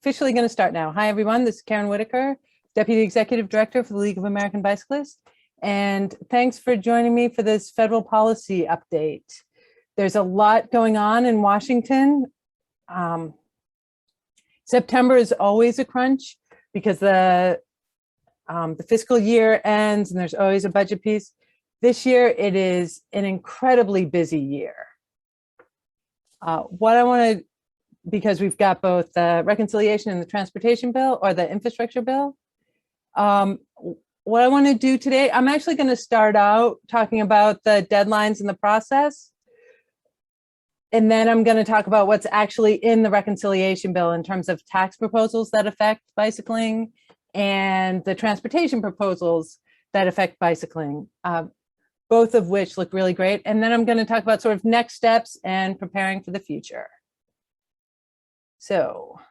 officially going to start now. Hi, everyone. This is Caron Whitaker, Deputy Executive Director for the League of American Bicyclists. And thanks for joining me for this federal policy update. There's a lot going on in Washington. September is always a crunch because the fiscal year ends and there's always a budget piece. This year, it is an incredibly busy year. What I want to, because we've got both the reconciliation and the transportation bill or the infrastructure bill. What I want to do today, I'm actually going to start out talking about the deadlines in the process. And then I'm going to talk about what's actually in the reconciliation bill in terms of tax proposals that affect bicycling and the transportation proposals that affect bicycling, both of which look really great. And then I'm going to talk about sort of next steps and preparing for the future. So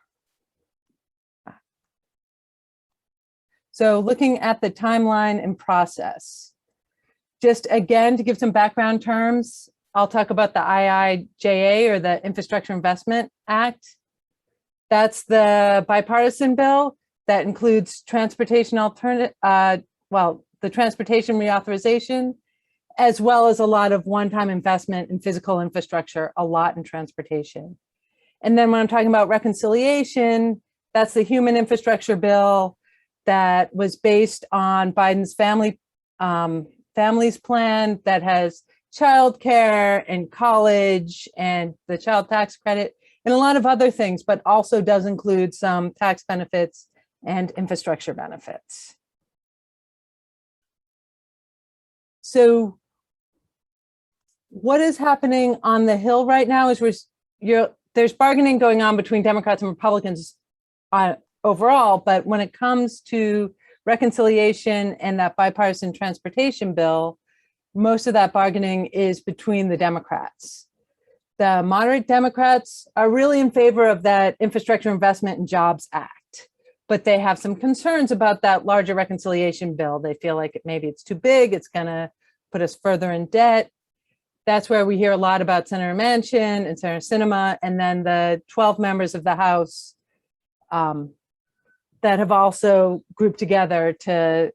looking at the timeline and process, just again, to give some background terms, I'll talk about the IIJA or the Infrastructure Investment Act. That's the bipartisan bill that includes transportation the transportation reauthorization, as well as a lot of one-time investment in physical infrastructure, a lot in transportation. And then when I'm talking about reconciliation, that's the human infrastructure bill that was based on Biden's families plan that has childcare and college and the child tax credit and a lot of other things, but also does include some tax benefits and infrastructure benefits. So what is happening on the Hill right now is there's bargaining going on between Democrats and Republicans overall, but when it comes to reconciliation and that bipartisan transportation bill, most of that bargaining is between the Democrats. The moderate Democrats are really in favor of that Infrastructure Investment and Jobs Act, but they have some concerns about that larger reconciliation bill. They feel like maybe it's too big, it's gonna put us further in debt. That's where we hear a lot about Senator Manchin and Senator Sinema, and then the 12 members of the House that have also grouped together to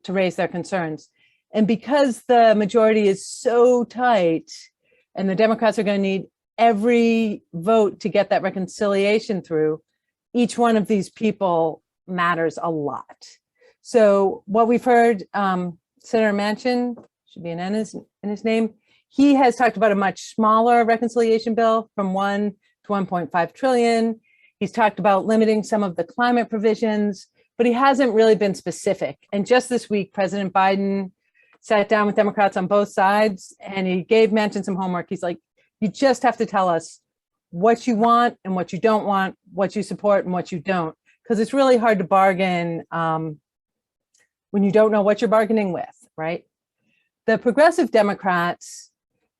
raise their concerns. And because the majority is so tight and the Democrats are going to need every vote to get that reconciliation through, each one of these people matters a lot. So what we've heard, Senator Manchin, should be an N in his name, he has talked about a much smaller reconciliation bill from 1 to 1.5 trillion. He's talked about limiting some of the climate provisions, but he hasn't really been specific. And just this week, President Biden sat down with Democrats on both sides and he gave Manchin some homework. He's like, you just have to tell us what you want and what you don't want, what you support and what you don't, because it's really hard to bargain when you don't know what you're bargaining with, right? The progressive Democrats,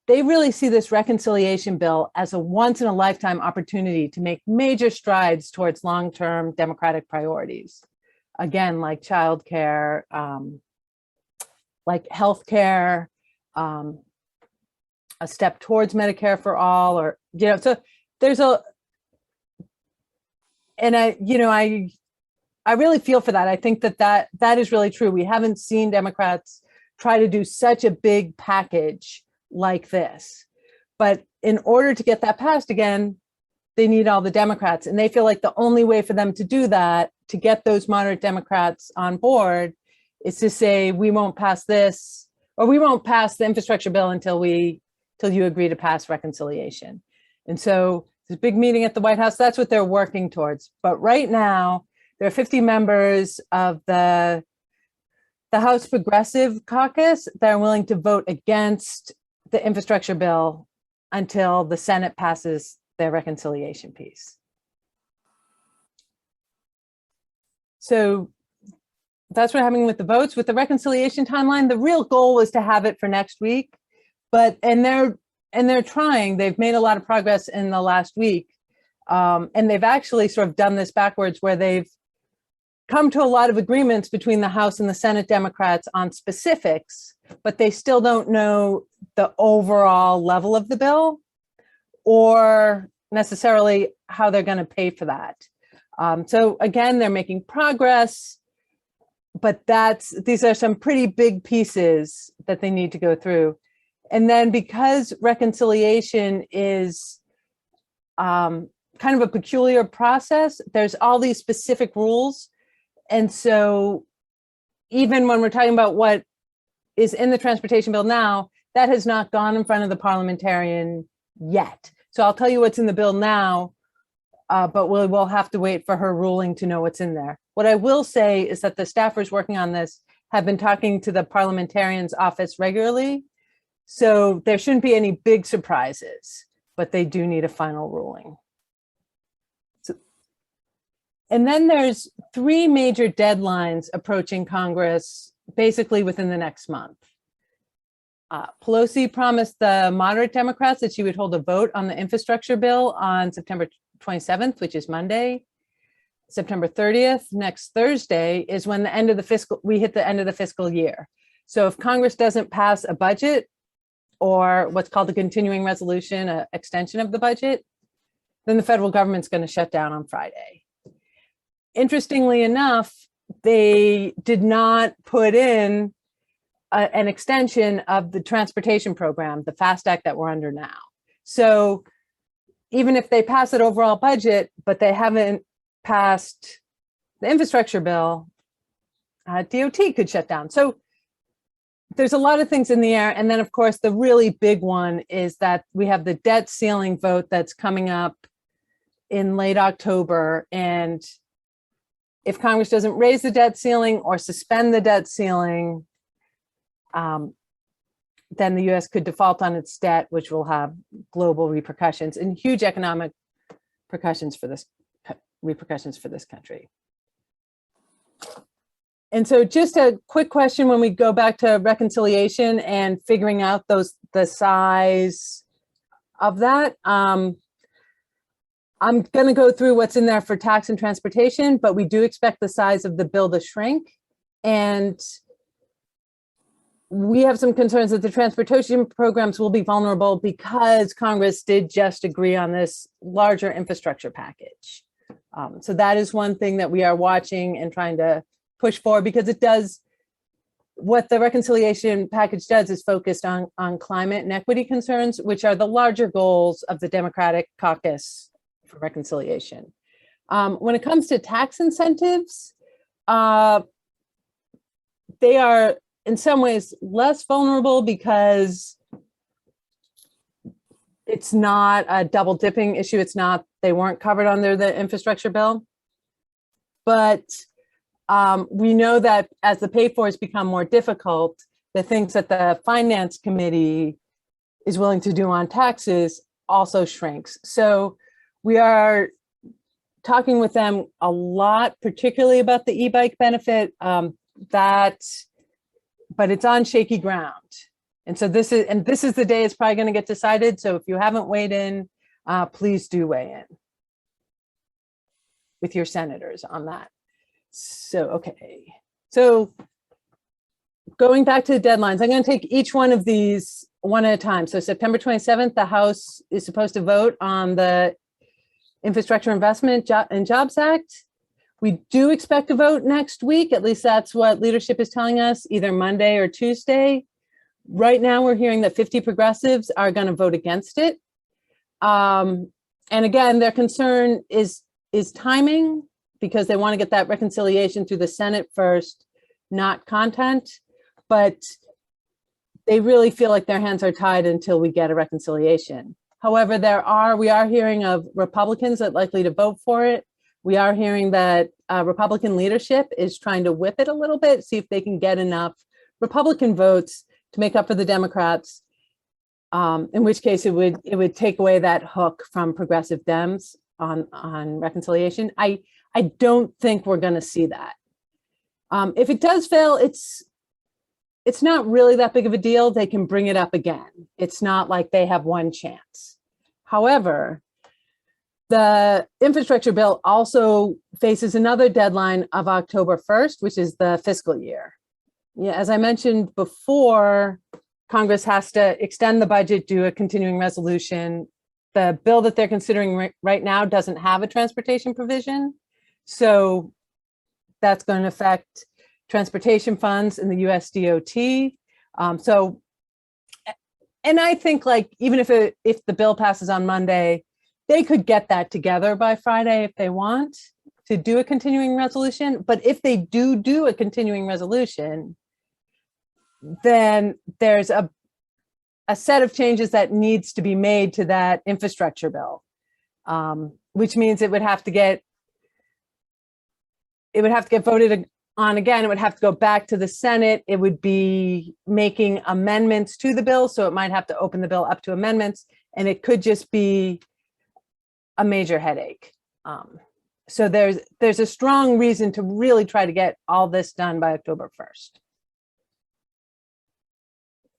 they really see this reconciliation bill as a once-in-a-lifetime opportunity to make major strides towards long-term Democratic priorities. Again, like childcare, like healthcare, a step towards Medicare for all, or, so there's I really feel for that. I think that is really true. We haven't seen Democrats try to do such a big package like this. But in order to get that passed again, they need all the Democrats. And they feel like the only way for them to do that, to get those moderate Democrats on board, is to say, we won't pass this, or we won't pass the infrastructure bill until you agree to pass reconciliation. And so this big meeting at the White House, that's what they're working towards. But right now, there are 50 members of the House Progressive Caucus that are willing to vote against the infrastructure bill until the Senate passes their reconciliation piece. So that's what happening with the votes. With the reconciliation timeline, the real goal was to have it for next week, and they're trying. They've made a lot of progress in the last week, and they've actually sort of done this backwards, where they've come to a lot of agreements between the House and the Senate Democrats on specifics, but they still don't know the overall level of the bill or necessarily how they're going to pay for that. So again, they're making progress, but these are some pretty big pieces that they need to go through. And then because reconciliation is kind of a peculiar process, there's all these specific rules. And so even when we're talking about what is in the transportation bill now, that has not gone in front of the parliamentarian yet. So I'll tell you what's in the bill now, but we will have to wait for her ruling to know what's in there. What I will say is that the staffers working on this have been talking to the parliamentarian's office regularly. So there shouldn't be any big surprises, but they do need a final ruling. And then there's 3 major deadlines approaching Congress basically within the next month. Pelosi promised the moderate Democrats that she would hold a vote on the infrastructure bill on September 27th, which is Monday. September 30th, next Thursday, is when we hit the end of the fiscal year. So if Congress doesn't pass a budget or what's called a continuing resolution, an extension of the budget, then the federal government's going to shut down on Friday. Interestingly enough, they did not put in an extension of the transportation program, the FAST Act that we're under now. So even if they pass an overall budget, but they haven't passed the infrastructure bill, DOT could shut down. So there's a lot of things in the air. And then, of course, the really big one is that we have the debt ceiling vote that's coming up in late October. And if Congress doesn't raise the debt ceiling or suspend the debt ceiling, then the US could default on its debt, which will have global repercussions and huge economic repercussions for this country. And so just a quick question when we go back to reconciliation and figuring out the size of that. I'm going to go through what's in there for tax and transportation, but we do expect the size of the bill to shrink. And we have some concerns that the transportation programs will be vulnerable because Congress did just agree on this larger infrastructure package. So that is one thing that we are watching and trying to push for, because it does, what the reconciliation package does is focused on climate and equity concerns, which are the larger goals of the Democratic caucus for reconciliation. When it comes to tax incentives, they are in some ways less vulnerable because it's not a double dipping issue. It's not, they weren't covered under the infrastructure bill. But we know that as the pay-fors become more difficult, the things that the Finance Committee is willing to do on taxes also shrinks. So we are talking with them a lot, particularly about the e-bike benefit, but it's on shaky ground. And so this is the day it's probably going to get decided. So if you haven't weighed in, please do weigh in with your senators on that. So, okay. So going back to the deadlines, I'm going to take each one of these one at a time. So September 27th, the House is supposed to vote on the Infrastructure Investment and Jobs Act. We do expect a vote next week. At least that's what leadership is telling us, either Monday or Tuesday. Right now, we're hearing that 50 progressives are going to vote against it. And again, their concern is timing, because they want to get that reconciliation through the Senate first, not content. But they really feel like their hands are tied until we get a reconciliation. However, we are hearing of Republicans that are likely to vote for it. We are hearing that Republican leadership is trying to whip it a little bit, see if they can get enough Republican votes to make up for the Democrats, in which case it would take away that hook from progressive Dems on reconciliation. I don't think we're going to see that. If it does fail, it's not really that big of a deal. They can bring it up again. It's not like they have one chance. However, the infrastructure bill also faces another deadline of October 1st, which is the fiscal year. Yeah, as I mentioned before, Congress has to extend the budget, do a continuing resolution. The bill that they're considering right now doesn't have a transportation provision. So that's going to affect transportation funds in the US DOT. And I think like, even if the bill passes on Monday, they could get that together by Friday if they want to do a continuing resolution. But if they do a continuing resolution, then there's a set of changes that needs to be made to that infrastructure bill, which means it would have to get voted on again. It would have to go back to the Senate. It would be making amendments to the bill. So it might have to open the bill up to amendments, and it could just be a major headache. So there's a strong reason to really try to get all this done by October 1st.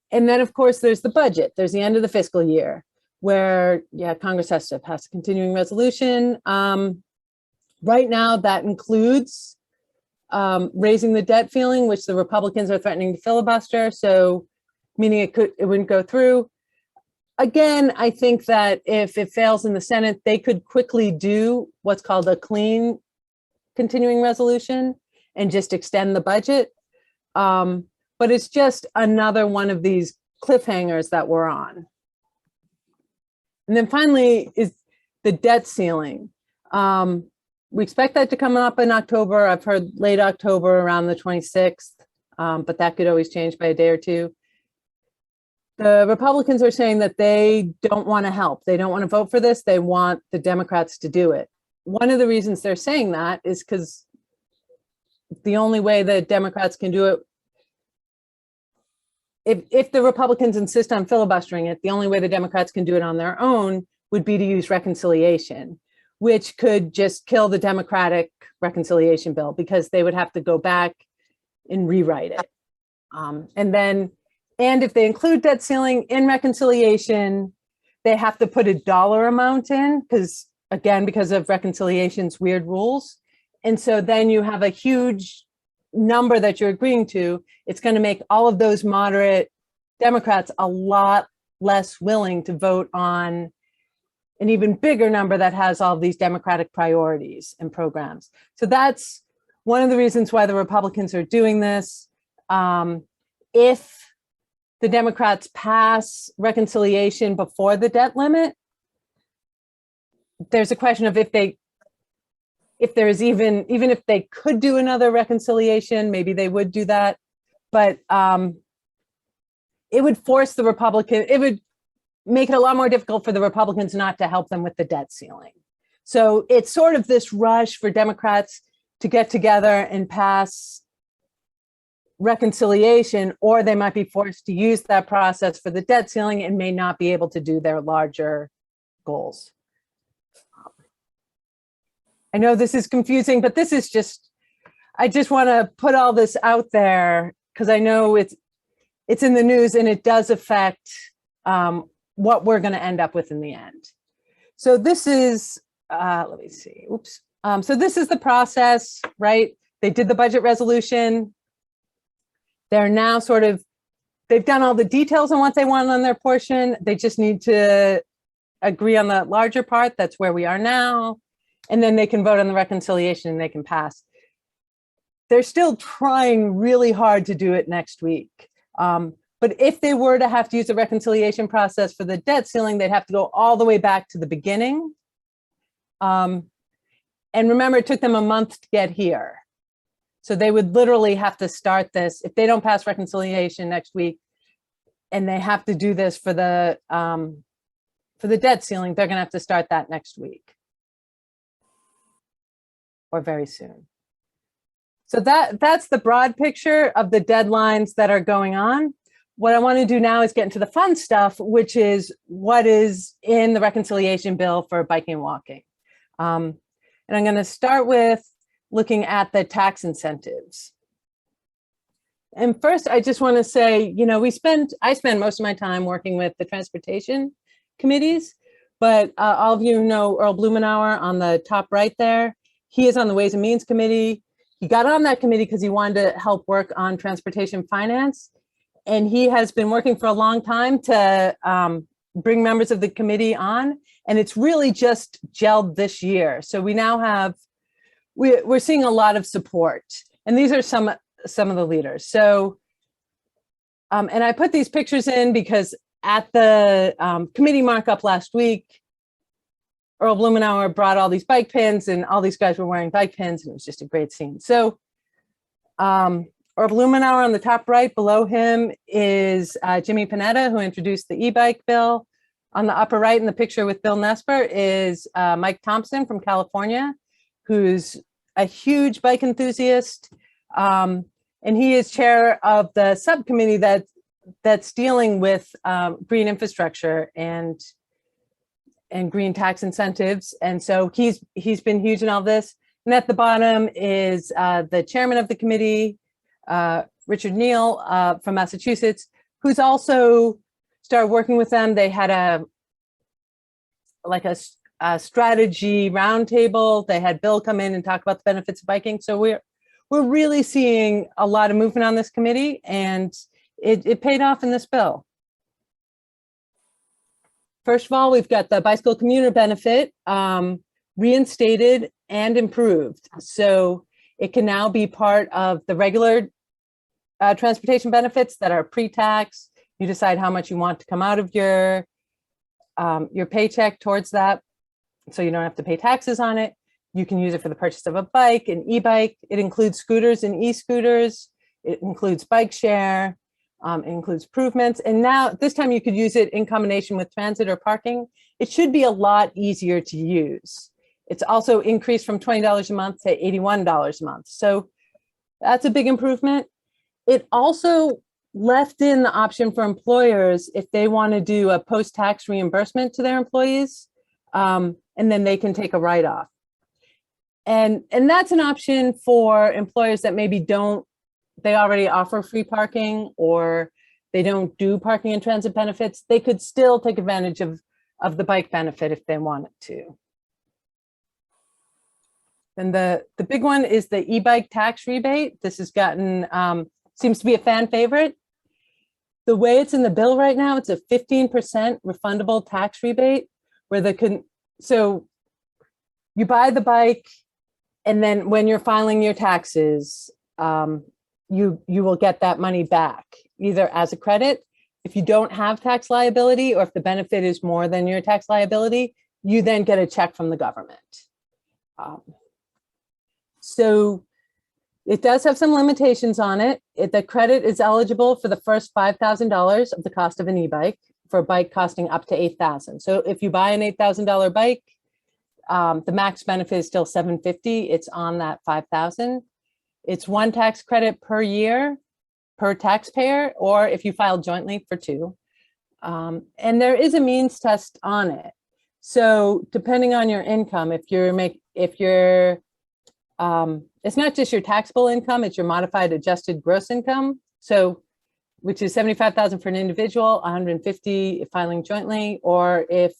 And then of course there's the budget. There's the end of the fiscal year where, yeah, Congress has to pass a continuing resolution. Right now that includes raising the debt ceiling, which the Republicans are threatening to filibuster. So meaning it wouldn't go through. Again, I think that if it fails in the Senate, they could quickly do what's called a clean continuing resolution and just extend the budget. But it's just another one of these cliffhangers that we're on. And then finally is the debt ceiling. We expect that to come up in October. I've heard late October, around the 26th, but that could always change by a day or two. The Republicans are saying that they don't want to help. They don't want to vote for this. They want the Democrats to do it. One of the reasons they're saying that is because the only way that Democrats can do it, if the Republicans insist on filibustering it, the only way the Democrats can do it on their own would be to use reconciliation, which could just kill the Democratic reconciliation bill because they would have to go back and rewrite it. And if they include debt ceiling in reconciliation, they have to put a dollar amount in because of reconciliation's weird rules. And so then you have a huge number that you're agreeing to. It's going to make all of those moderate Democrats a lot less willing to vote on an even bigger number that has all these Democratic priorities and programs. So that's one of the reasons why the Republicans are doing this. If the Democrats pass reconciliation before the debt limit, there's a question of if they could do another reconciliation, maybe they would do that. But it would force the it would make it a lot more difficult for the Republicans not to help them with the debt ceiling. So it's sort of this rush for Democrats to get together and pass reconciliation, or they might be forced to use that process for the debt ceiling and may not be able to do their larger goals. I know this is confusing, but this is just, I just want to put all this out there because I know it's in the news and it does affect what we're going to end up with in the end. So this is, let me see, oops. So this is the process, right? They did the budget resolution. They're now they've done all the details on what they want on their portion. They just need to agree on the larger part. That's where we are now. And then they can vote on the reconciliation and they can pass. They're still trying really hard to do it next week. But if they were to have to use the reconciliation process for the debt ceiling, they'd have to go all the way back to the beginning. And remember, it took them a month to get here. So they would literally have to start this if they don't pass reconciliation next week, and they have to do this for the debt ceiling. They're going to have to start that next week or very soon. So that's the broad picture of the deadlines that are going on. What I want to do now is get into the fun stuff, which is what is in the reconciliation bill for biking and walking. And I'm going to start with looking at the tax incentives. And first, I just want to say, you know, I spend most of my time working with the transportation committees, but all of you know Earl Blumenauer on the top right there. He is on the Ways and Means Committee. He got on that committee because he wanted to help work on transportation finance. And he has been working for a long time to bring members of the committee on. And it's really just gelled this year. So we now have we're seeing a lot of support. And these are some of the leaders. So, and I put these pictures in because at the committee markup last week, Earl Blumenauer brought all these bike pins and all these guys were wearing bike pins and it was just a great scene. So Earl Blumenauer on the top right, below him is Jimmy Panetta, who introduced the e-bike bill. On the upper right in the picture with Bill Nesper is Mike Thompson from California, who's a huge bike enthusiast. And he is chair of the subcommittee that's dealing with green infrastructure and green tax incentives. And so he's been huge in all this. And at the bottom is the chairman of the committee, Richard Neal from Massachusetts, who's also started working with them. They had a strategy roundtable. They had Bill come in and talk about the benefits of biking. So we're really seeing a lot of movement on this committee, and it paid off in this bill. First of all, we've got the bicycle commuter benefit reinstated and improved. So it can now be part of the regular transportation benefits that are pre-tax. You decide how much you want to come out of your paycheck towards that, so you don't have to pay taxes on it. You can use it for the purchase of a bike, an e-bike. It includes scooters and e-scooters. It includes bike share. It includes improvements. And now this time you could use it in combination with transit or parking. It should be a lot easier to use. It's also increased from $20 a month to $81 a month. So that's a big improvement. It also left in the option for employers if they want to do a post-tax reimbursement to their employees, and then they can take a write-off. And that's an option for employers that maybe they already offer free parking, or they don't do parking and transit benefits. They could still take advantage of the bike benefit if they wanted to. And the big one is the e-bike tax rebate. This has gotten, seems to be a fan favorite. The way it's in the bill right now, it's a 15% refundable tax rebate, where so you buy the bike, and then when you're filing your taxes, you will get that money back, either as a credit. If you don't have tax liability, or if the benefit is more than your tax liability, you then get a check from the government. So it does have some limitations on it. The credit is eligible for the first $5,000 of the cost of an e-bike, for a bike costing up to $8,000. So if you buy an $8,000 bike, the max benefit is still $750. It's on that $5,000. It's one tax credit per year per taxpayer, or if you file jointly, for two. And there is a means test on it. So depending on your income, it's not just your taxable income, it's your modified adjusted gross income. So, which is $75,000 for an individual, $150 if filing jointly, or if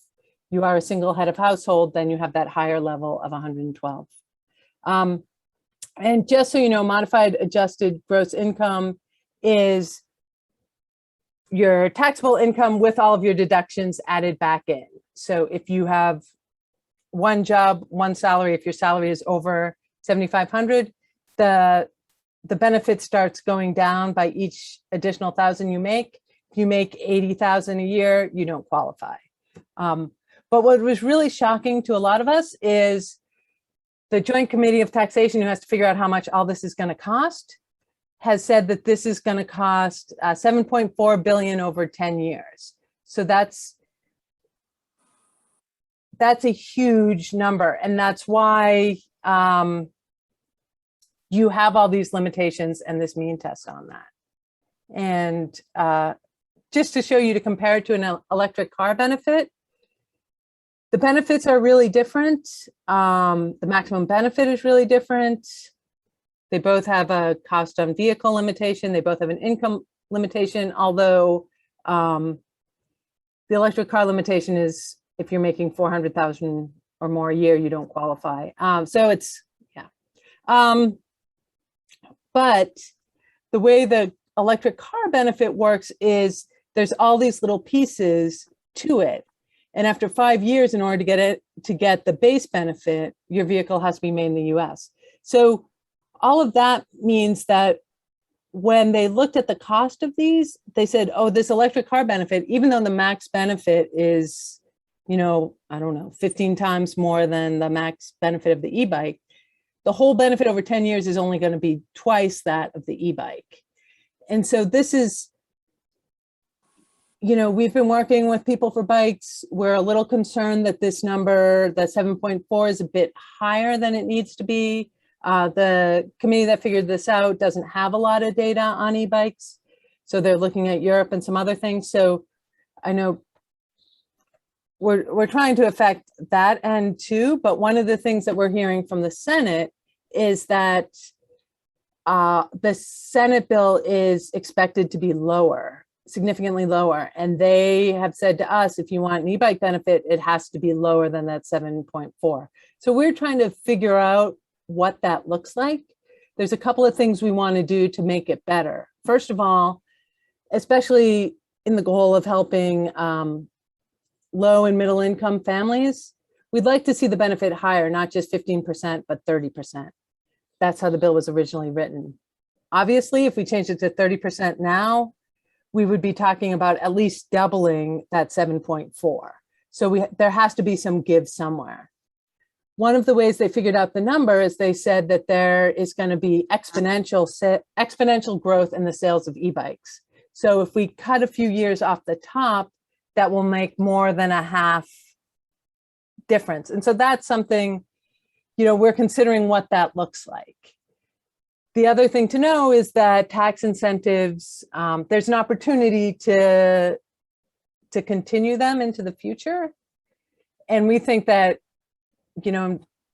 you are a single head of household, then you have that higher level of $112. And just so you know, modified adjusted gross income is your taxable income with all of your deductions added back in. So if you have one job, one salary, if your salary is over $7,500, the benefit starts going down by each additional $1,000 you make. If you make $80,000 a year, you don't qualify. But what was really shocking to a lot of us is the Joint Committee of Taxation, who has to figure out how much all this is going to cost, has said that this is going to cost $7.4 billion over 10 years. So that's a huge number, and that's why you have all these limitations and this mean test on that. And just to show you, to compare it to an electric car benefit, the benefits are really different. The maximum benefit is really different. They both have a cost on vehicle limitation. They both have an income limitation, although the electric car limitation is if you're making $400,000 or more a year, you don't qualify. So it's, yeah. But the way the electric car benefit works is there's all these little pieces to it. And after 5 years, in order to get the base benefit, your vehicle has to be made in the US. So all of that means that when they looked at the cost of these, they said, oh, this electric car benefit, even though the max benefit is, I don't know, 15 times more than the max benefit of the e-bike, the whole benefit over 10 years is only going to be twice that of the e-bike. And so this is, we've been working with People for Bikes. We're a little concerned that this number, that 7.4, is a bit higher than it needs to be. The committee that figured this out doesn't have a lot of data on e-bikes. So they're looking at Europe and some other things. So I know we're trying to affect that end too, but one of the things that we're hearing from the Senate is that the Senate bill is expected to be lower, significantly lower. And they have said to us, if you want an e-bike benefit, it has to be lower than that 7.4. So we're trying to figure out what that looks like. There's a couple of things we want to do to make it better. First of all, especially in the goal of helping low and middle income families, we'd like to see the benefit higher, not just 15%, but 30%. That's how the bill was originally written. Obviously, if we change it to 30% now, we would be talking about at least doubling that 7.4. So there has to be some give somewhere. One of the ways they figured out the number is they said that there is going to be exponential growth in the sales of e-bikes. So if we cut a few years off the top, that will make more than a half difference. And so that's something, we're considering what that looks like. The other thing to know is that tax incentives, there's an opportunity to continue them into the future. And we think that,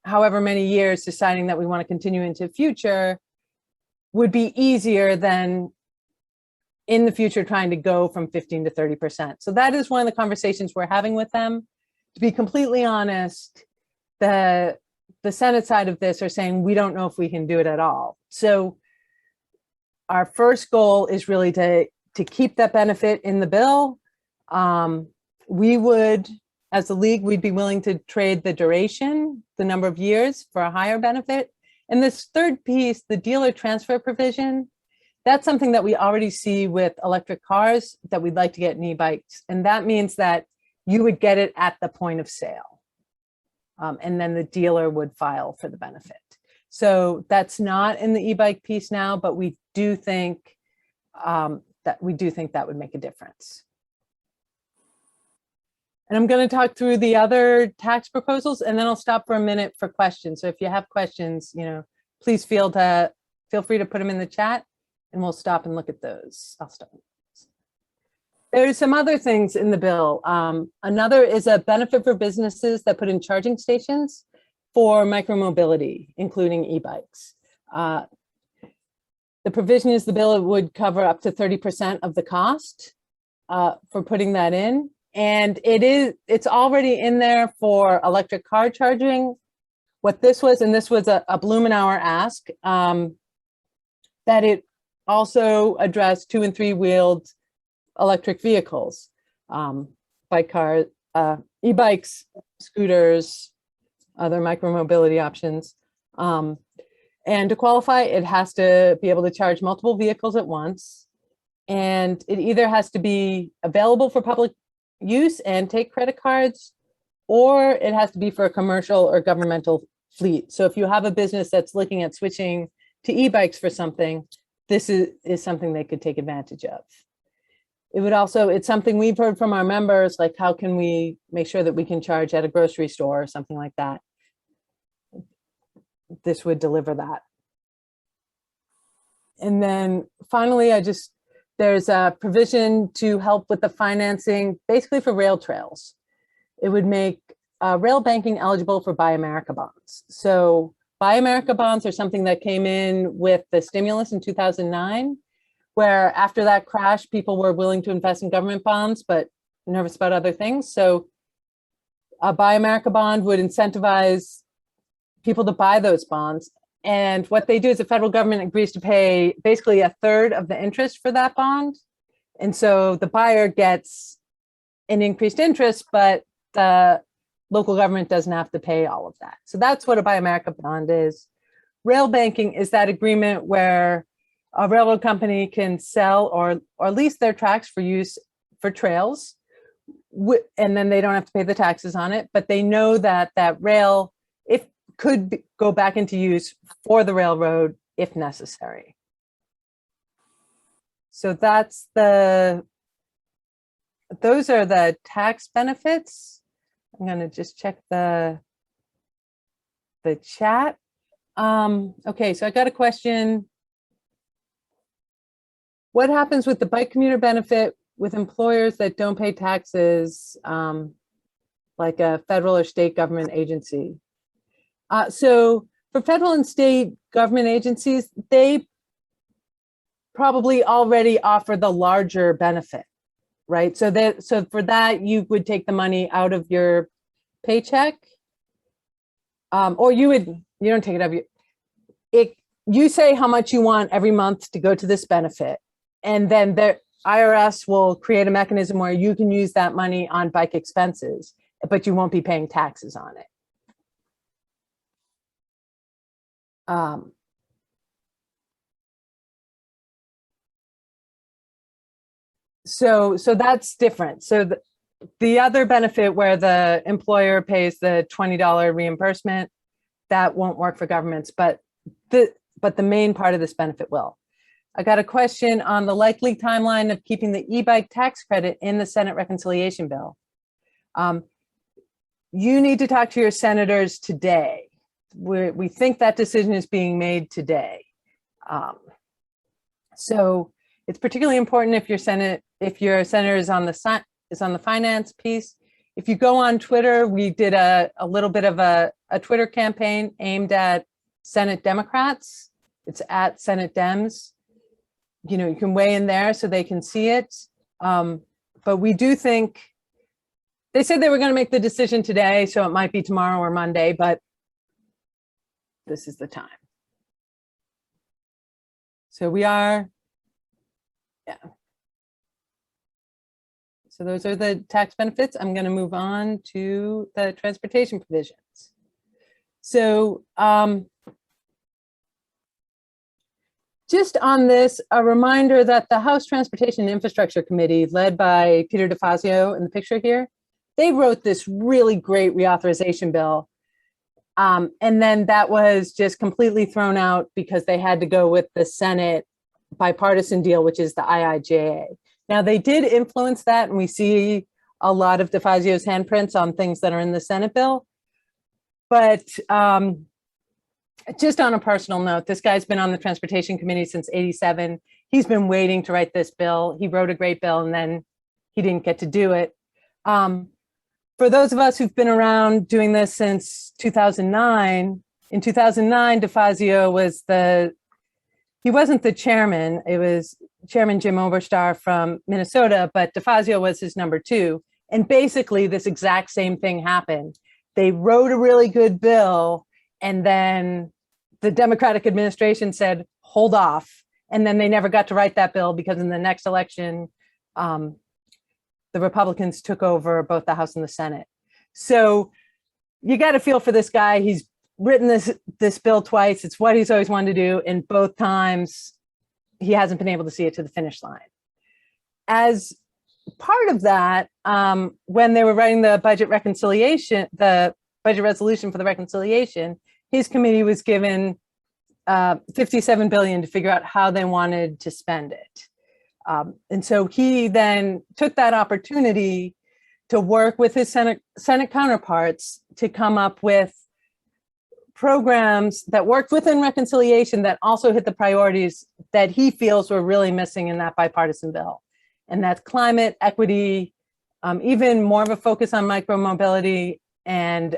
however many years deciding that we want to continue into the future would be easier than in the future trying to go from 15 to 30%. So that is one of the conversations we're having with them. To be completely honest, the Senate side of this are saying, we don't know if we can do it at all. So our first goal is really to keep that benefit in the bill. We would, as a league, we'd be willing to trade the duration, the number of years, for a higher benefit. And this third piece, the dealer transfer provision, that's something that we already see with electric cars that we'd like to get in e-bikes. And that means that you would get it at the point of sale. And then the dealer would file for the benefit. So that's not in the e-bike piece now, but we do think that would make a difference. And I'm going to talk through the other tax proposals, and then I'll stop for a minute for questions. So if you have questions, please feel free to put them in the chat, and we'll stop and look at those. I'll stop. There's some other things in the bill. Another is a benefit for businesses that put in charging stations for micromobility, including e-bikes. The provision is the bill would cover up to 30% of the cost for putting that in. And it's already in there for electric car charging. What this was, and this was a Blumenauer ask, that it also addressed 2- and 3-wheeled electric vehicles, bike cars, e-bikes, scooters, other micromobility options. And to qualify, it has to be able to charge multiple vehicles at once. And it either has to be available for public use and take credit cards, or it has to be for a commercial or governmental fleet. So if you have a business that's looking at switching to e-bikes for something, this is something they could take advantage of. It would also, it's something we've heard from our members, like how can we make sure that we can charge at a grocery store or something like that. This would deliver that. And then finally, there's a provision to help with the financing, basically for rail trails. It would make rail banking eligible for Buy America bonds. So Buy America bonds are something that came in with the stimulus in 2009, where after that crash, people were willing to invest in government bonds, but nervous about other things. So a Buy America bond would incentivize people to buy those bonds. And what they do is the federal government agrees to pay basically a third of the interest for that bond. And so the buyer gets an increased interest, but the local government doesn't have to pay all of that. So that's what a Buy America bond is. Rail banking is that agreement where a railroad company can sell or lease their tracks for use for trails, and then they don't have to pay the taxes on it, but they know that that rail go back into use for the railroad if necessary. So those are the tax benefits. I'm going to just check the chat. Okay, so I got a question. What happens with the bike commuter benefit with employers that don't pay taxes, like a federal or state government agency? So for federal and state government agencies, they probably already offer the larger benefit, right? So for that, you would take the money out of your paycheck, or you don't take it out of you say how much you want every month to go to this benefit, and then the IRS will create a mechanism where you can use that money on bike expenses, but you won't be paying taxes on it. So that's different. So the other benefit where the employer pays the $20 reimbursement, that won't work for governments, but the main part of this benefit will. I got a question on the likely timeline of keeping the e-bike tax credit in the Senate reconciliation bill. You need to talk to your senators today. We think that decision is being made today. So it's particularly important if your senator is on the finance piece. If you go on Twitter, we did a little bit of a Twitter campaign aimed at Senate Democrats. It's at Senate Dems. You know, you can weigh in there so they can see it. But we do think, they said they were going to make the decision today, so it might be tomorrow or Monday, but this is the time. So we are, yeah. So those are the tax benefits. I'm going to move on to the transportation provisions. So just on this, a reminder that the House Transportation and Infrastructure Committee, led by Peter DeFazio in the picture here, they wrote this really great reauthorization bill. And then that was just completely thrown out because they had to go with the Senate bipartisan deal, which is the IIJA. Now, they did influence that, and we see a lot of DeFazio's handprints on things that are in the Senate bill. But just on a personal note, this guy's been on the Transportation Committee since '87. He's been waiting to write this bill. He wrote a great bill, and then he didn't get to do it. For those of us who've been around doing this since 2009, in 2009, DeFazio was he wasn't the chairman. It was Chairman Jim Oberstar from Minnesota, but DeFazio was his number two. And basically this exact same thing happened. They wrote a really good bill, and then the Democratic administration said, hold off. And then they never got to write that bill because in the next election, the Republicans took over both the House and the Senate. So you got to feel for this guy. He's written this bill twice. It's what he's always wanted to do. And both times he hasn't been able to see it to the finish line. As part of that, when they were writing the budget reconciliation, the budget resolution for the reconciliation, his committee was given $57 billion to figure out how they wanted to spend it. And so he then took that opportunity to work with his Senate counterparts to come up with programs that worked within reconciliation that also hit the priorities that he feels were really missing in that bipartisan bill. And that's climate, equity, even more of a focus on micromobility and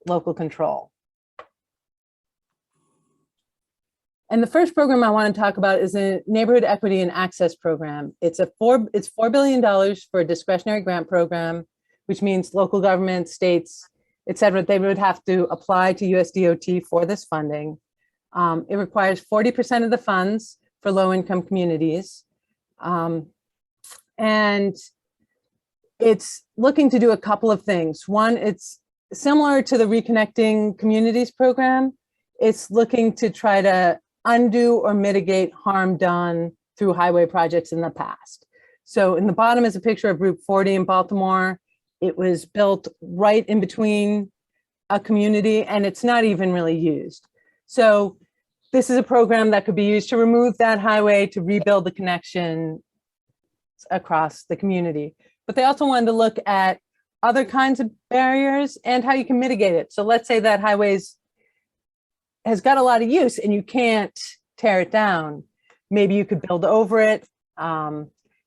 local control. And the first program I want to talk about is a neighborhood equity and access program. It's $4 billion for a discretionary grant program, which means local governments, states, et cetera, they would have to apply to USDOT for this funding. It requires 40% of the funds for low-income communities. And it's looking to do a couple of things. One, it's similar to the Reconnecting Communities program It's looking to try to undo or mitigate harm done through highway projects in the past. So in the bottom is a picture of Route 40 in Baltimore. It was built right in between a community, and it's not even really used. So this is a program that could be used to remove that highway, to rebuild the connection across the community. But they also wanted to look at other kinds of barriers and how you can mitigate it. So let's say that highways has got a lot of use and you can't tear it down. Maybe you could build over it.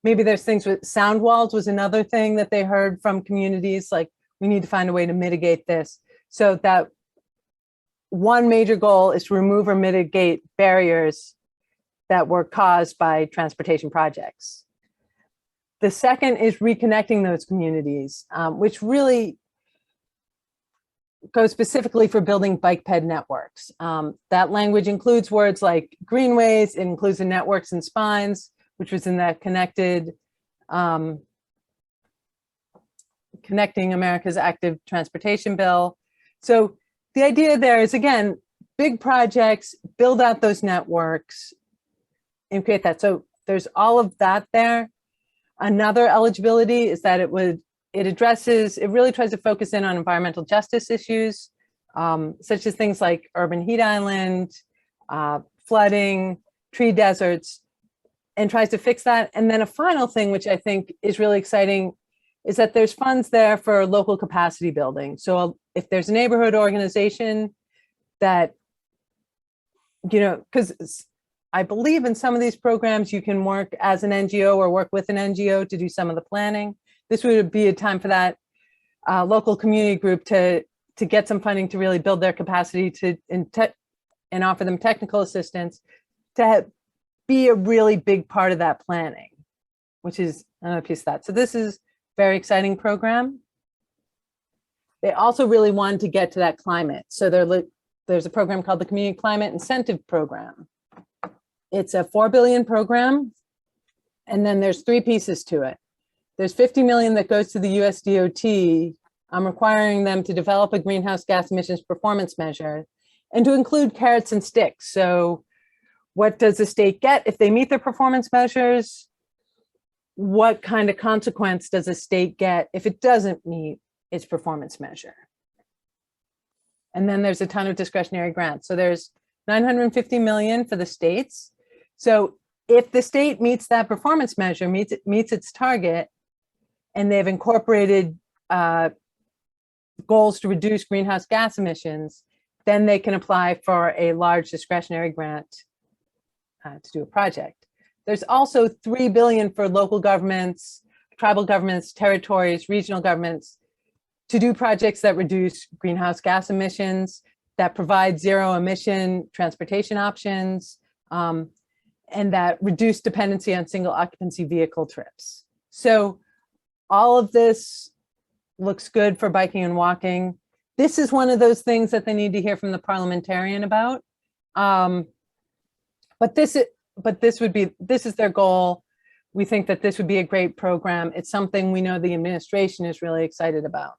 Maybe there's things with sound walls was another thing that they heard from communities, like we need to find a way to mitigate this. So that one major goal is to remove or mitigate barriers that were caused by transportation projects. The second is reconnecting those communities, which really goes specifically for building bike ped networks. That language includes words like greenways, it includes the networks and spines, which was in that Connecting America's Active Transportation Bill. So the idea there is, again, big projects, build out those networks and create that. So there's all of that there. Another eligibility is that it really tries to focus in on environmental justice issues, such as things like urban heat island, flooding, tree deserts, and tries to fix that. And then a final thing, which I think is really exciting, is that there's funds there for local capacity building. So if there's a neighborhood organization that, because I believe in some of these programs, you can work as an NGO or work with an NGO to do some of the planning. This would be a time for that local community group to get some funding to really build their capacity and offer them technical assistance to be a really big part of that planning, which is another piece of that. So this is a very exciting program. They also really wanted to get to that climate. So there's a program called the Community Climate Incentive Program. It's a $4 billion program, and then there's 3 pieces to it. There's $50 million that goes to the US DOT. I'm requiring them to develop a greenhouse gas emissions performance measure and to include carrots and sticks. So what does the state get if they meet their performance measures? What kind of consequence does the state get if it doesn't meet its performance measure? And then there's a ton of discretionary grants. So there's $950 million for the states. So if the state meets that performance measure, meets its target, and they've incorporated goals to reduce greenhouse gas emissions, then they can apply for a large discretionary grant to do a project. There's also $3 billion for local governments, tribal governments, territories, regional governments to do projects that reduce greenhouse gas emissions, that provide zero emission transportation options, and that reduce dependency on single occupancy vehicle trips. So all of this looks good for biking and walking. This is one of those things that they need to hear from the parliamentarian about. But this is their goal. We think that this would be a great program. It's something we know the administration is really excited about.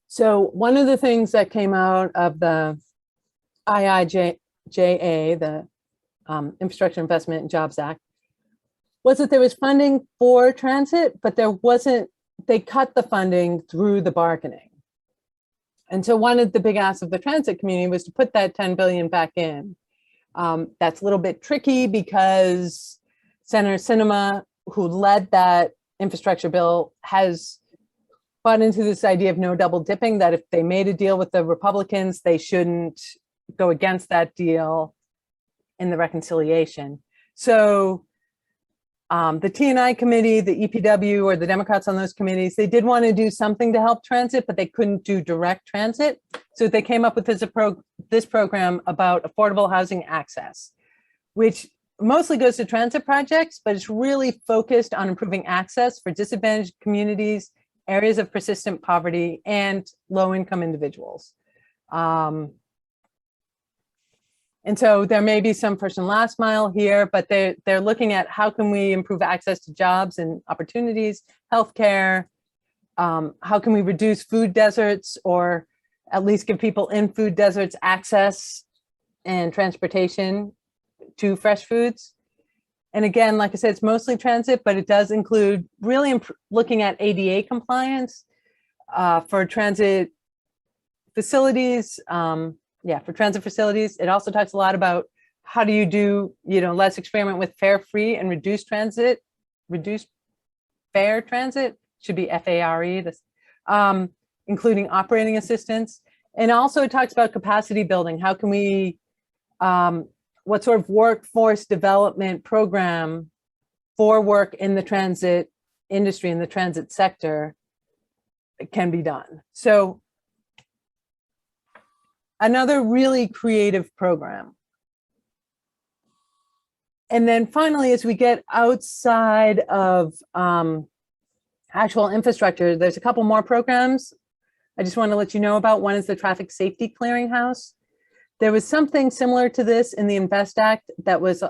So one of the things that came out of the IIJA, the Infrastructure Investment and Jobs Act, was that there was funding for transit, but they cut the funding through the bargaining. And so one of the big asks of the transit community was to put that 10 billion back in. That's a little bit tricky because Senator Sinema, who led that infrastructure bill, has bought into this idea of no double dipping, that if they made a deal with the Republicans, they shouldn't go against that deal in the reconciliation. So the T&I committee, the EPW, or the Democrats on those committees, they did want to do something to help transit, but they couldn't do direct transit. So they came up with this program about affordable housing access, which mostly goes to transit projects, but it's really focused on improving access for disadvantaged communities, areas of persistent poverty, and low-income individuals. And so there may be some first and last mile here, but they're looking at how can we improve access to jobs and opportunities, healthcare, How can we reduce food deserts, or at least give people in food deserts access and transportation to fresh foods? And again, like I said, it's mostly transit, but it does include really looking at ADA compliance for transit facilities. For transit facilities. It also talks a lot about how do you do, let's experiment with fare free and reduced fare transit, should be FARE, this, including operating assistance. And also it talks about capacity building. How can we, what sort of workforce development program for work in the transit industry, in the transit sector, can be done. So another really creative program. And then finally, as we get outside of actual infrastructure, there's a couple more programs I just want to let you know about. One is the Traffic Safety Clearinghouse. There was something similar to this in the INVEST Act that was,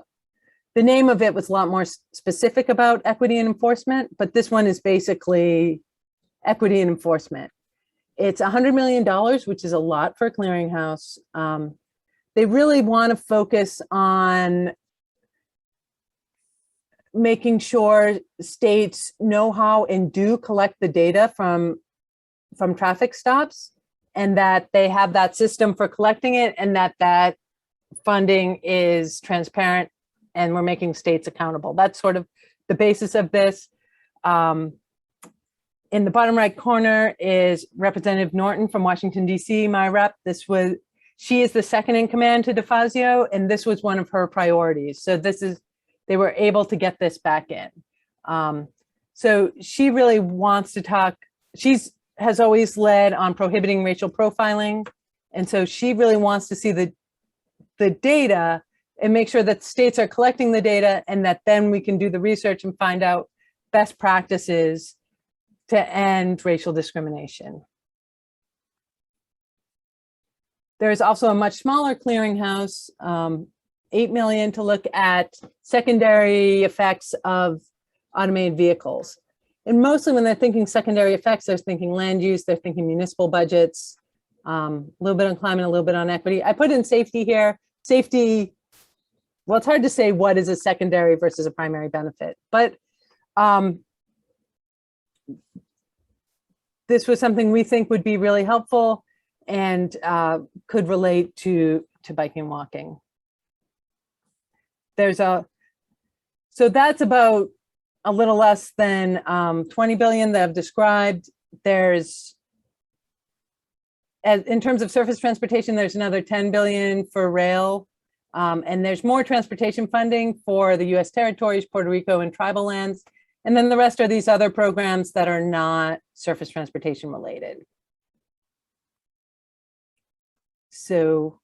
the name of it was a lot more specific about equity and enforcement, but this one is basically equity and enforcement. It's $100 million, which is a lot for a clearinghouse. They really want to focus on making sure states know how and do collect the data from traffic stops, and that they have that system for collecting it, and that funding is transparent and we're making states accountable. That's sort of the basis of this. In the bottom right corner is Representative Norton from Washington, D.C., my rep. She is the second in command to DeFazio, and this was one of her priorities. So they were able to get this back in. So she really wants to talk, has always led on prohibiting racial profiling. And so she really wants to see the data and make sure that states are collecting the data, and that then we can do the research and find out best practices to end racial discrimination. There is also a much smaller clearinghouse, $8 million, to look at secondary effects of automated vehicles. And mostly when they're thinking secondary effects, they're thinking land use, they're thinking municipal budgets, a little bit on climate, a little bit on equity. I put in safety here. Safety, well, it's hard to say what is a secondary versus a primary benefit, but this was something we think would be really helpful and could relate to biking and walking. So that's about a little less than 20 billion that I've described. There's, in terms of surface transportation, there's another 10 billion for rail. And there's more transportation funding for the US territories, Puerto Rico, and tribal lands. And then the rest are these other programs that are not surface transportation related. So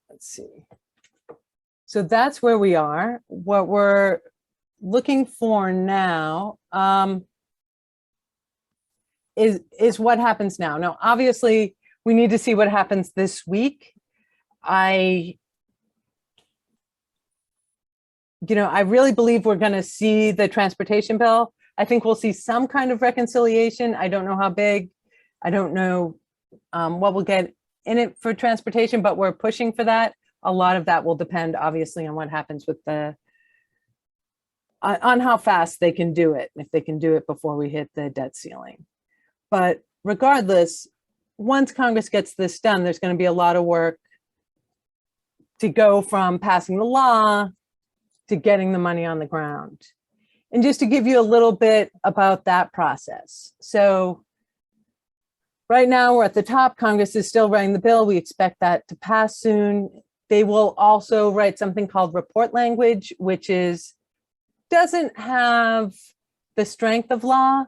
let's see. So that's where we are. What we're looking for now is what happens now. Now, obviously, we need to see what happens this week. I really believe we're going to see the transportation bill. I think we'll see some kind of reconciliation. I don't know how big. I don't know what we'll get in it for transportation, but we're pushing for that. A lot of that will depend, obviously, on what happens with on how fast they can do it, if they can do it before we hit the debt ceiling. But regardless, once Congress gets this done, there's going to be a lot of work to go from passing the law to getting the money on the ground. And just to give you a little bit about that process. So right now we're at the top. Congress is still writing the bill. We expect that to pass soon. They will also write something called report language, which doesn't have the strength of law,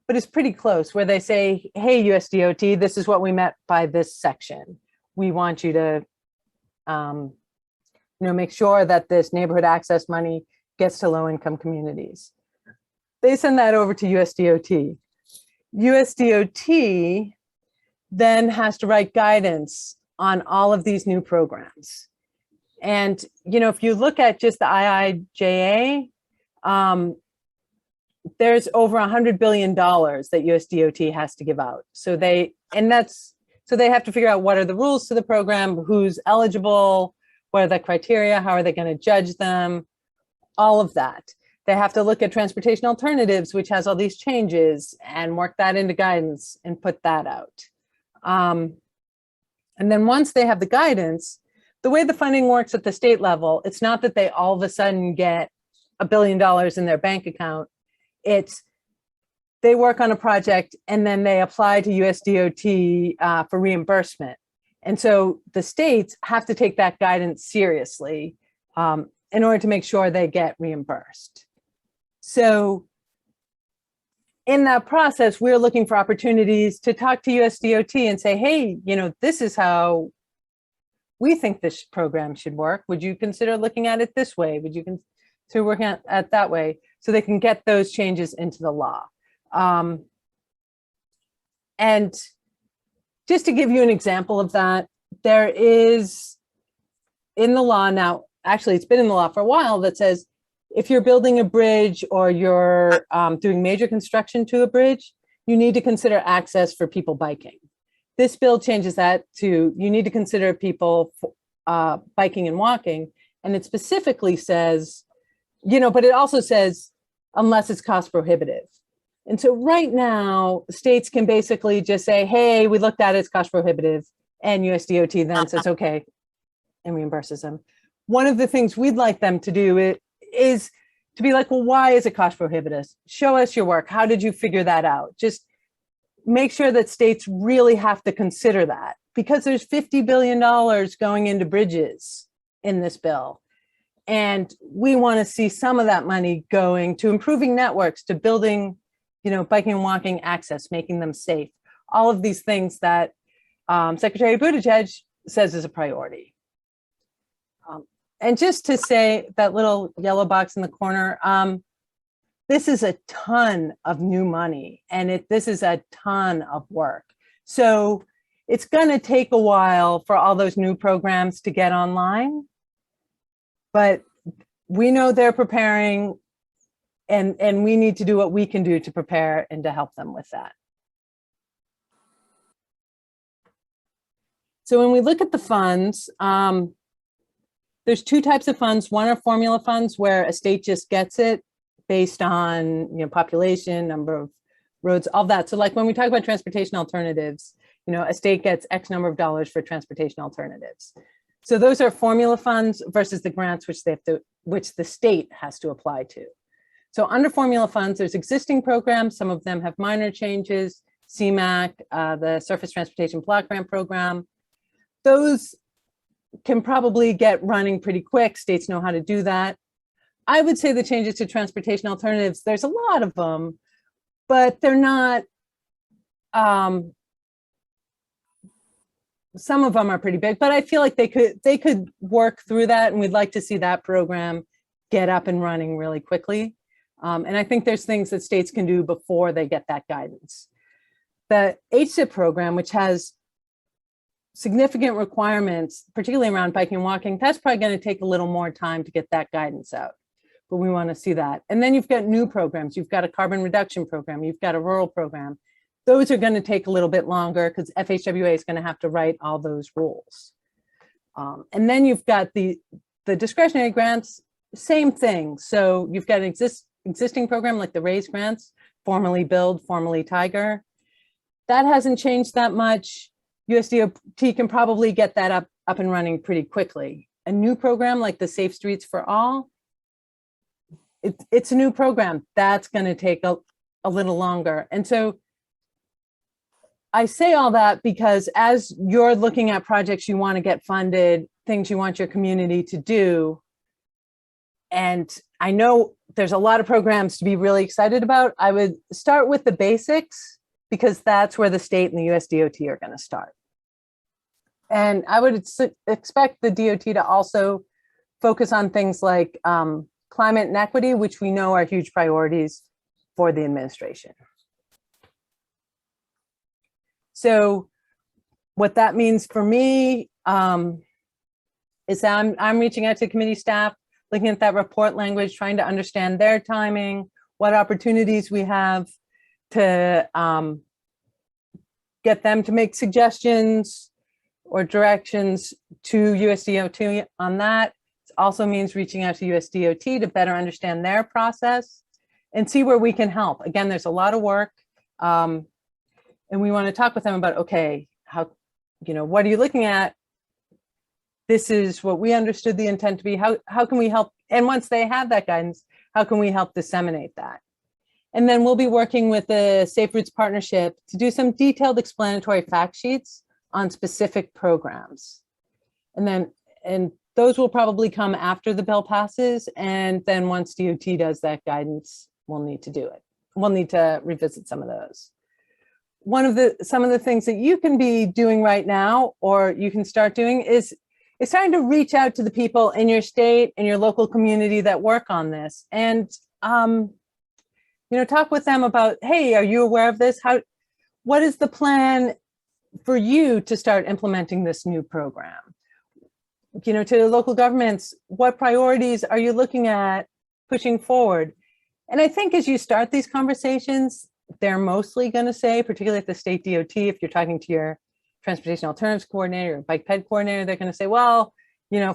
but it's pretty close, where they say, hey, USDOT, this is what we meant by this section. We want you to make sure that this neighborhood access money gets to low-income communities. They send that over to USDOT. USDOT then has to write guidance on all of these new programs. And, if you look at just the IIJA, there's over $100 billion that USDOT has to give out. So they have to figure out what are the rules to the program, who's eligible, what are the criteria, how are they going to judge them, all of that. They have to look at transportation alternatives, which has all these changes, and work that into guidance and put that out. And then once they have the guidance, the way the funding works at the state level, it's not that they all of a sudden get $1 billion in their bank account. It's they work on a project and then they apply to USDOT for reimbursement. And so the states have to take that guidance seriously in order to make sure they get reimbursed. So in that process, we're looking for opportunities to talk to USDOT and say, hey, you know, this is how we think this program should work. Would you consider looking at it this way? Would you consider working at it that way? So they can get those changes into the law. And just to give you an example of that, there is in the law now, actually it's been in the law for a while, that says if you're building a bridge or you're doing major construction to a bridge, you need to consider access for people biking. This bill changes that to you need to consider people biking and walking. And it specifically says, you know, but it also says, unless it's cost prohibitive. And so right now, states can basically just say, hey, we looked at it, it's cost prohibitive. And USDOT then says, okay, and reimburses them. One of the things we'd like them to do is to be like, well, why is it cost prohibitive? Show us your work. How did you figure that out? Just make sure that states really have to consider that, because there's $50 billion going into bridges in this bill. And we want to see some of that money going to improving networks, to building, you know, biking and walking access, making them safe. All of these things that Secretary Buttigieg says is a priority. And just to say, that little yellow box in the corner, this is a ton of new money, and this is a ton of work. So it's going to take a while for all those new programs to get online, but we know they're preparing, and we need to do what we can do to prepare and to help them with that. So when we look at the funds, there's two types of funds. One are formula funds, where a state just gets it based on, you know, population, number of roads, all that. So like when we talk about transportation alternatives, you know, a state gets X number of dollars for transportation alternatives. So those are formula funds versus the grants which the state has to apply to. So under formula funds, there's existing programs. Some of them have minor changes. CMAQ, the Surface Transportation Block Grant Program. Those can probably get running pretty quick. States know how to do that. I would say the changes to transportation alternatives, there's a lot of them, but they're not, some of them are pretty big, but I feel like they could work through that, and we'd like to see that program get up and running really quickly. And I think there's things that states can do before they get that guidance. The HSIP program, which has significant requirements, particularly around biking and walking, that's probably going to take a little more time to get that guidance out, but we want to see that. And then you've got new programs. You've got a carbon reduction program. You've got a rural program. Those are going to take a little bit longer because FHWA is going to have to write all those rules. And then you've got the discretionary grants, same thing. So you've got an existing program like the RAISE grants, formerly BUILD, formerly Tiger. That hasn't changed that much. USDOT can probably get that up and running pretty quickly. A new program like the Safe Streets for All, it's a new program. That's going to take a little longer. And so I say all that because as you're looking at projects you want to get funded, things you want your community to do, and I know there's a lot of programs to be really excited about, I would start with the basics because that's where the state and the USDOT are going to start. And I would expect the DOT to also focus on things like climate and equity, which we know are huge priorities for the administration. So what that means for me is that I'm reaching out to committee staff, looking at that report language, trying to understand their timing, what opportunities we have to get them to make suggestions or directions to USDOT on that. It also means reaching out to USDOT to better understand their process and see where we can help. Again, there's a lot of work, and we want to talk with them about, okay, how, what are you looking at? This is what we understood the intent to be. How can we help? And once they have that guidance, how can we help disseminate that? And then we'll be working with the Safe Routes Partnership to do some detailed explanatory fact sheets on specific programs. And those will probably come after the bill passes. And then once DOT does that guidance, we'll need to do it. We'll need to revisit some of those. Some of the things that you can be doing right now, or you can start doing, is starting to reach out to the people in your state and your local community that work on this, and talk with them about, hey, are you aware of this? What is the plan for you to start implementing this new program? To the local governments, what priorities are you looking at pushing forward? And I think as you start these conversations, they're mostly going to say, particularly at the state DOT, if you're talking to your transportation alternatives coordinator or bike ped coordinator, they're going to say, well,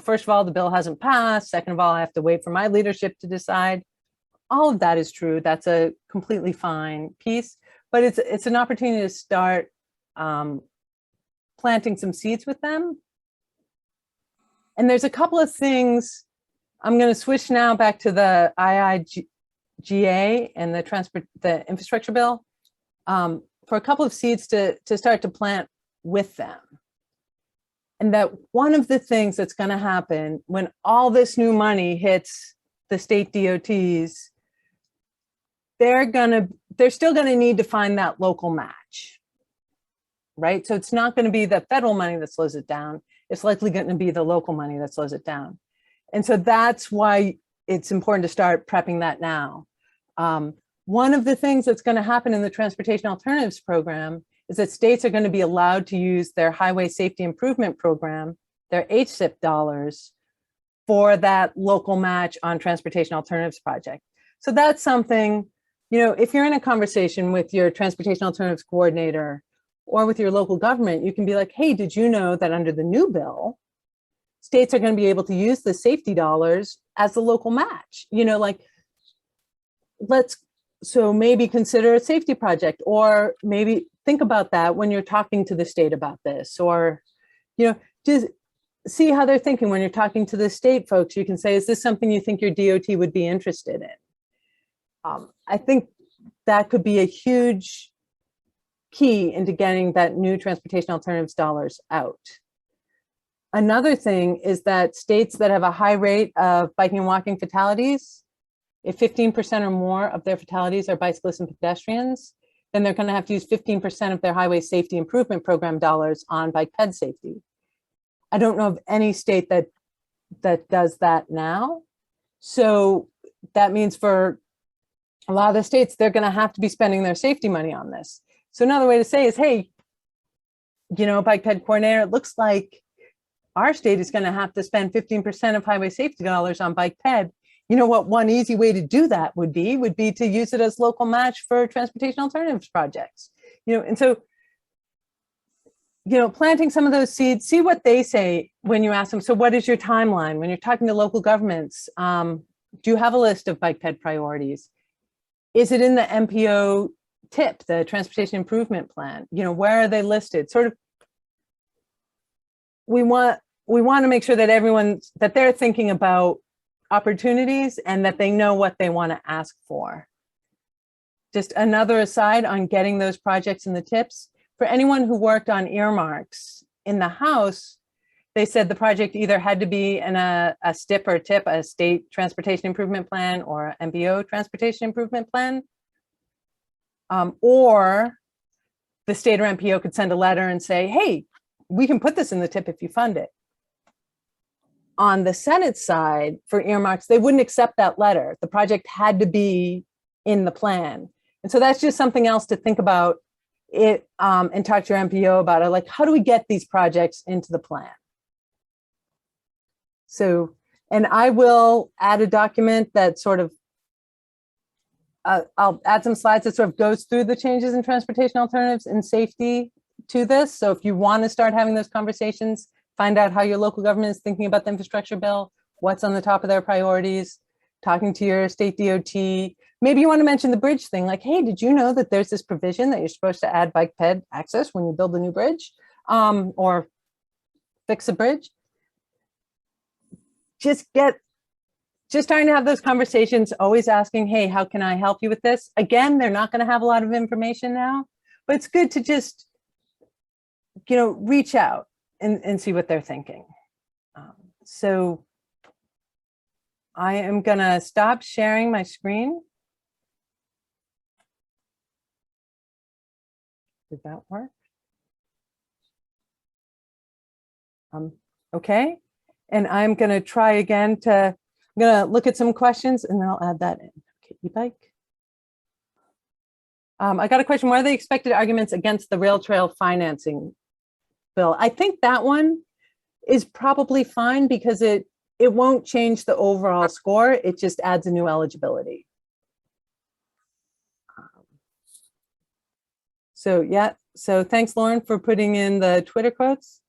first of all, the bill hasn't passed. Second of all, I have to wait for my leadership to decide. All of that is true. That's a completely fine piece, but it's an opportunity to start planting some seeds with them. And there's a couple of things. I'm going to switch now back to the IIJA and the infrastructure bill for a couple of seeds to start to plant with them. And that one of the things that's going to happen when all this new money hits the state DOTs, they're still going to need to find that local match, right? So it's not going to be the federal money that slows it down. It's likely going to be the local money that slows it down. And so that's why it's important to start prepping that now. One of the things that's going to happen in the Transportation Alternatives Program is that states are going to be allowed to use their Highway Safety Improvement Program, their HSIP dollars, for that local match on Transportation Alternatives Project. So that's something, if you're in a conversation with your Transportation Alternatives Coordinator or with your local government, you can be like, hey, did you know that under the new bill, states are going to be able to use the safety dollars as the local match? So maybe consider a safety project, or maybe think about that when you're talking to the state about this, or, just see how they're thinking when you're talking to the state folks. You can say, is this something you think your DOT would be interested in? I think that could be a huge key into getting that new transportation alternatives dollars out. Another thing is that states that have a high rate of biking and walking fatalities, if 15% or more of their fatalities are bicyclists and pedestrians, then they're going to have to use 15% of their Highway Safety Improvement Program dollars on bike ped safety. I don't know of any state that does that now. So that means for a lot of the states, they're going to have to be spending their safety money on this. So another way to say is, hey, bike ped coordinator, it looks like our state is going to have to spend 15% of highway safety dollars on bike ped. You know what? One easy way to do that would be to use it as local match for transportation alternatives projects. And so, planting some of those seeds, see what they say when you ask them. So what is your timeline? When you're talking to local governments, do you have a list of bike ped priorities? Is it in the MPO TIP, the Transportation Improvement Plan? Where are they listed? Sort of, we want to make sure that they're thinking about opportunities and that they know what they want to ask for. Just another aside on getting those projects in the TIPs. For anyone who worked on earmarks in the House, they said the project either had to be in a STIP or TIP, a State Transportation Improvement Plan, or an MPO Transportation Improvement Plan, or the state or MPO could send a letter and say, hey, we can put this in the TIP if you fund it. On the Senate side, for earmarks, they wouldn't accept that letter. The project had to be in the plan. And so that's just something else to think about it, and talk to your MPO about it. Like, how do we get these projects into the plan? So, and I will add a document that sort of I'll add some slides that sort of goes through the changes in transportation alternatives and safety to this. So if you want to start having those conversations, find out how your local government is thinking about the infrastructure bill, what's on the top of their priorities, talking to your state DOT. Maybe you want to mention the bridge thing, like, hey, did you know that there's this provision that you're supposed to add bike ped access when you build a new bridge or fix a bridge? Just trying to have those conversations, always asking, hey, how can I help you with this? Again, they're not going to have a lot of information now, but it's good to just, reach out and see what they're thinking. So I am going to stop sharing my screen. Did that work? Okay. And I'm going to try again I'm going to look at some questions and then I'll add that in. Okay, e-bike. I got a question. What are the expected arguments against the rail trail financing bill? I think that one is probably fine because it won't change the overall score. It just adds a new eligibility. So yeah, so thanks, Lauren, for putting in the Twitter quotes.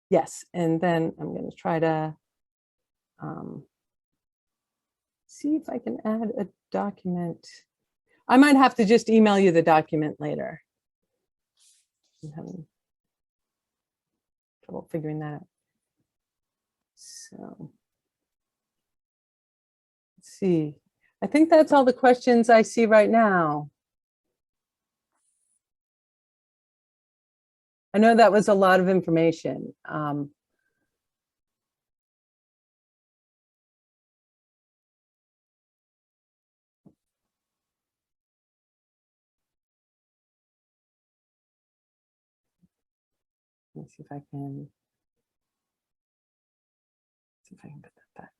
Yes, and then I'm going to try to see if I can add a document. I might have to just email you the document later. I'm having trouble figuring that out. So let's see. I think that's all the questions I see right now. I know that was a lot of information. Let me see if I can put that back.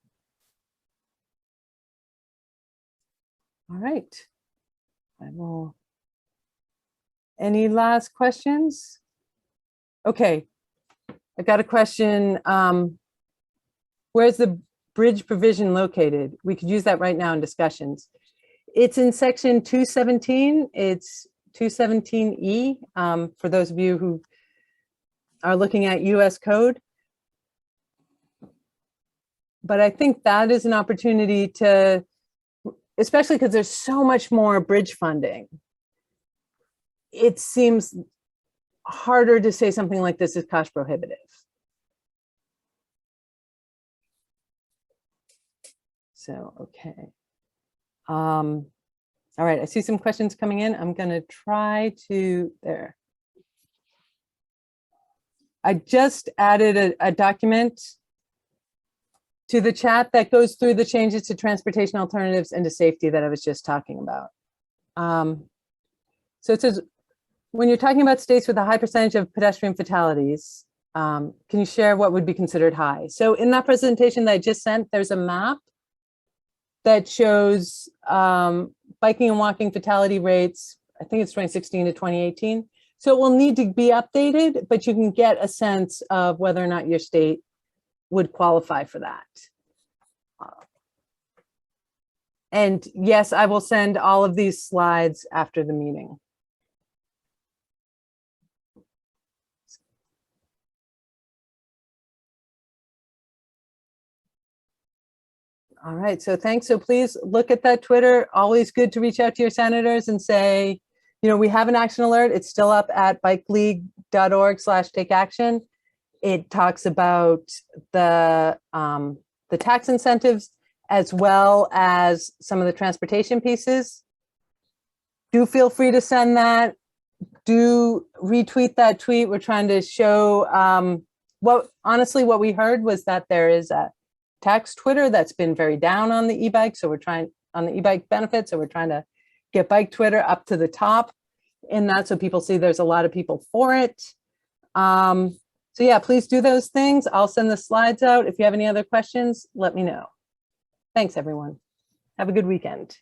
All right. I will. Any last questions? Okay, I've got a question. Where's the bridge provision located? We could use that right now in discussions. It's in section 217. It's 217E for those of you who are looking at US code. But I think that is an opportunity to, especially because there's so much more bridge funding. It seems harder to say something like this is cost prohibitive. So, okay. All right, I see some questions coming in. I'm gonna try to, there. I just added a document to the chat that goes through the changes to transportation alternatives and to safety that I was just talking about. So it says, when you're talking about states with a high percentage of pedestrian fatalities, can you share what would be considered high? So in that presentation that I just sent, there's a map that shows biking and walking fatality rates. I think it's 2016 to 2018. So it will need to be updated, but you can get a sense of whether or not your state would qualify for that. And yes, I will send all of these slides after the meeting. All right, so thanks. So please look at that Twitter. Always good to reach out to your senators and say, we have an action alert. It's still up at bikeleague.org/takeaction. It talks about the tax incentives as well as some of the transportation pieces. Do feel free to send that. Do retweet that tweet. We're trying to show honestly, what we heard was that there is a tax Twitter that's been very down on the e-bike. So we're trying on the e-bike benefits. So we're trying to get bike Twitter up to the top in that so people see there's a lot of people for it. So yeah, please do those things. I'll send the slides out. If you have any other questions, let me know. Thanks, everyone. Have a good weekend.